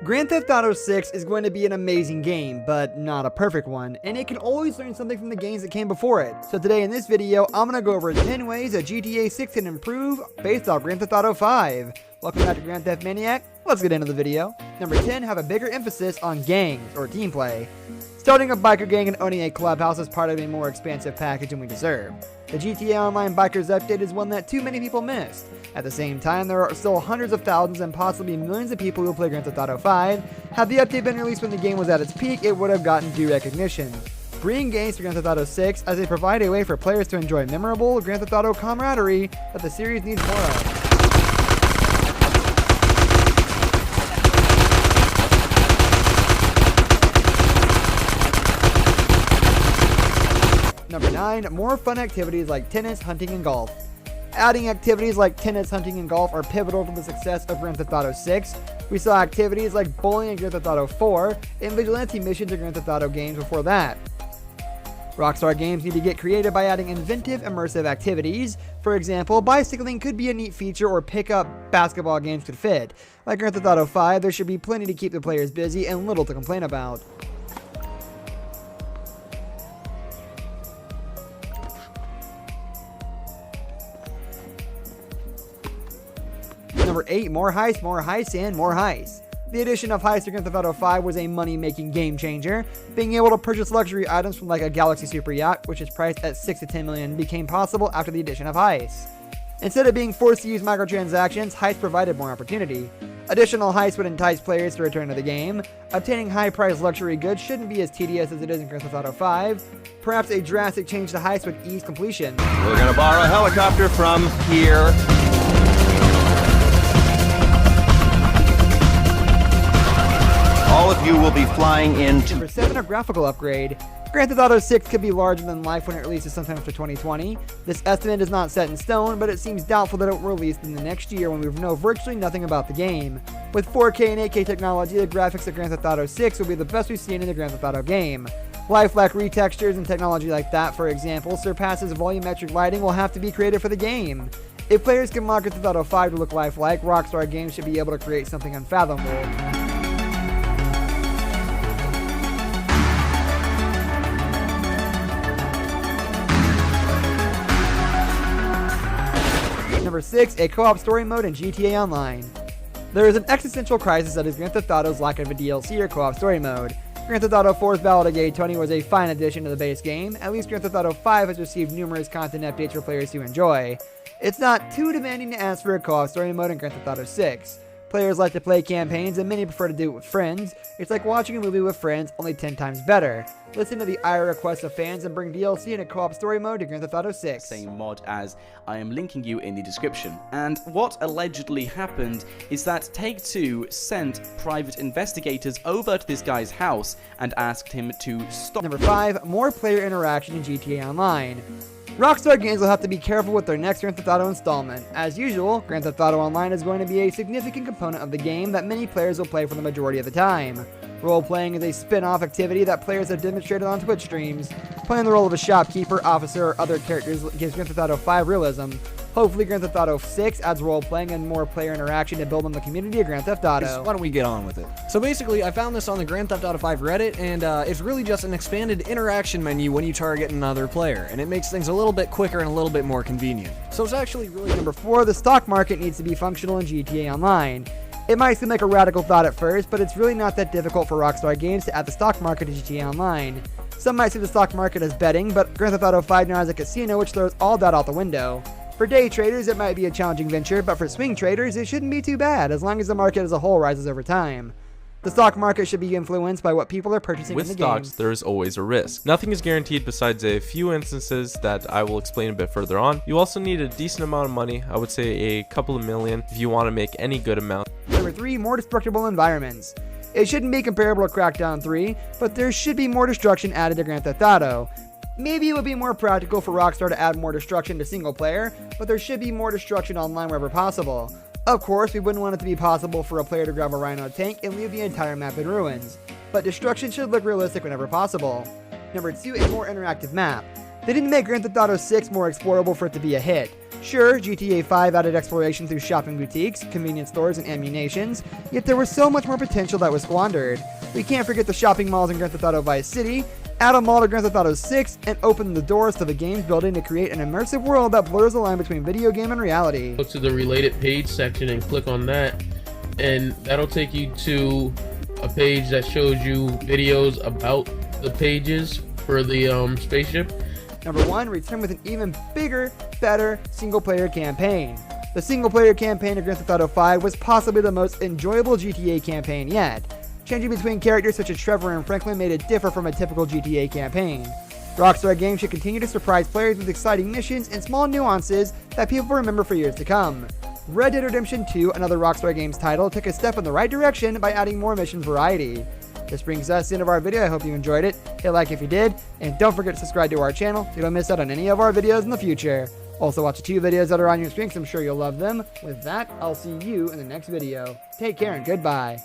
Grand Theft Auto 6 is going to be an amazing game, but not a perfect one, and it can always learn something from the games that came before it. So today in this video, I'm going to go over 10 ways that GTA 6 can improve based off Grand Theft Auto 5. Welcome back to Grand Theft Maniac. Let's get into the video. Number 10, have a bigger emphasis on gangs or team play. Starting a biker gang and owning a clubhouse is part of a more expansive package than we deserve. The GTA Online Bikers update is one that too many people missed. At the same time, there are still hundreds of thousands and possibly millions of people who play Grand Theft Auto 5. Had the update been released when the game was at its peak, it would have gotten due recognition. Bring games to Grand Theft Auto 6 as they provide a way for players to enjoy memorable Grand Theft Auto camaraderie that the series needs more of. Number 9, more fun activities like tennis, hunting, and golf. Adding activities like tennis, hunting, and golf are pivotal to the success of Grand Theft Auto 6. We saw activities like bowling in Grand Theft Auto 4 and vigilante missions in Grand Theft Auto games before that. Rockstar Games need to get creative by adding inventive, immersive activities. For example, bicycling could be a neat feature, or pick-up basketball games could fit. Like Grand Theft Auto 5, there should be plenty to keep the players busy and little to complain about. Number 8, more heists, and more heists. The addition of heists to Grand Theft Auto 5 was a money-making game changer. Being able to purchase luxury items from like a Galaxy Super Yacht, which is priced at $6 to $10 million, became possible after the addition of heists. Instead of being forced to use microtransactions, heists provided more opportunity. Additional heists would entice players to return to the game. Obtaining high-priced luxury goods shouldn't be as tedious as it is in Grand Theft Auto 5. Perhaps a drastic change to heists would ease completion. We're gonna borrow a helicopter from here. All of you will be flying into... Number 7, a graphical upgrade. Grand Theft Auto 6 could be larger than life when it releases sometime after 2020. This estimate is not set in stone, but it seems doubtful that it will release in the next year when we know virtually nothing about the game. With 4K and 8K technology, the graphics of Grand Theft Auto 6 will be the best we've seen in the Grand Theft Auto game. Lifelike retextures and technology like that, for example, surpasses volumetric lighting will have to be created for the game. If players can mod Grand Theft Auto 5 to look lifelike, Rockstar Games should be able to create something unfathomable. Number 6, a co-op story mode in GTA Online. There is an existential crisis that is Grand Theft Auto's lack of a DLC or co-op story mode. Grand Theft Auto 4's Ballad of Gay Tony was a fine addition to the base game. At least Grand Theft Auto 5 has received numerous content updates for players to enjoy. It's not too demanding to ask for a co-op story mode in Grand Theft Auto 6. Players like to play campaigns and many prefer to do it with friends. It's like watching a movie with friends, only 10 times better. Listen to the ire requests of fans and bring DLC in a co-op story mode to Grand Theft Auto 6. Same mod as I am linking you in the description. And what allegedly happened is that Take-Two sent private investigators over to this guy's house and asked him to stop. Number 5, more player interaction in GTA Online. Rockstar Games will have to be careful with their next Grand Theft Auto installment. As usual, Grand Theft Auto Online is going to be a significant component of the game that many players will play for the majority of the time. Role-playing is a spin-off activity that players have demonstrated on Twitch streams. Playing the role of a shopkeeper, officer, or other characters gives Grand Theft Auto 5 realism. Hopefully Grand Theft Auto 6 adds role-playing and more player interaction to build on the community of Grand Theft Auto. Why don't we get on with it? So basically, I found this on the Grand Theft Auto 5 Reddit, and it's really just an expanded interaction menu when you target another player, and it makes things a little bit quicker and a little bit more convenient. So it's actually really... Number 4, the stock market needs to be functional in GTA Online. It might seem like a radical thought at first, but it's really not that difficult for Rockstar Games to add the stock market to GTA Online. Some might see the stock market as betting, but Grand Theft Auto 5 now has a casino which throws all that out the window. For day traders, it might be a challenging venture, but for swing traders, it shouldn't be too bad, as long as the market as a whole rises over time. The stock market should be influenced by what people are purchasing in the game. With stocks, there is always a risk. Nothing is guaranteed besides a few instances that I will explain a bit further on. You also need a decent amount of money, I would say a couple of million, if you want to make any good amount. Number 3, more destructible environments. It shouldn't be comparable to Crackdown 3, but there should be more destruction added to Grand Theft Auto. Maybe it would be more practical for Rockstar to add more destruction to single player, but there should be more destruction online wherever possible. Of course, we wouldn't want it to be possible for a player to grab a Rhino tank and leave the entire map in ruins, but destruction should look realistic whenever possible. Number 2, a more interactive map. They didn't make Grand Theft Auto 6 more explorable for it to be a hit. Sure, GTA 5 added exploration through shopping boutiques, convenience stores, and ammunitions, yet there was so much more potential that was squandered. We can't forget the shopping malls in Grand Theft Auto Vice City, add a mall to Grand Theft Auto 6, and open the doors to the game's building to create an immersive world that blurs the line between video game and reality. Go to the related page section and click on that, and that'll take you to a page that shows you videos about the pages for the spaceship. Number 1, return with an even bigger, better single-player campaign. The single-player campaign of Grand Theft Auto 5 was possibly the most enjoyable GTA campaign yet. Changing between characters such as Trevor and Franklin made it differ from a typical GTA campaign. Rockstar Games should continue to surprise players with exciting missions and small nuances that people will remember for years to come. Red Dead Redemption 2, another Rockstar Games title, took a step in the right direction by adding more mission variety. This brings us to the end of our video. I hope you enjoyed it. Hit like if you did, and don't forget to subscribe to our channel so you don't miss out on any of our videos in the future. Also watch the 2 videos that are on your screen because I'm sure you'll love them. With that, I'll see you in the next video. Take care and goodbye.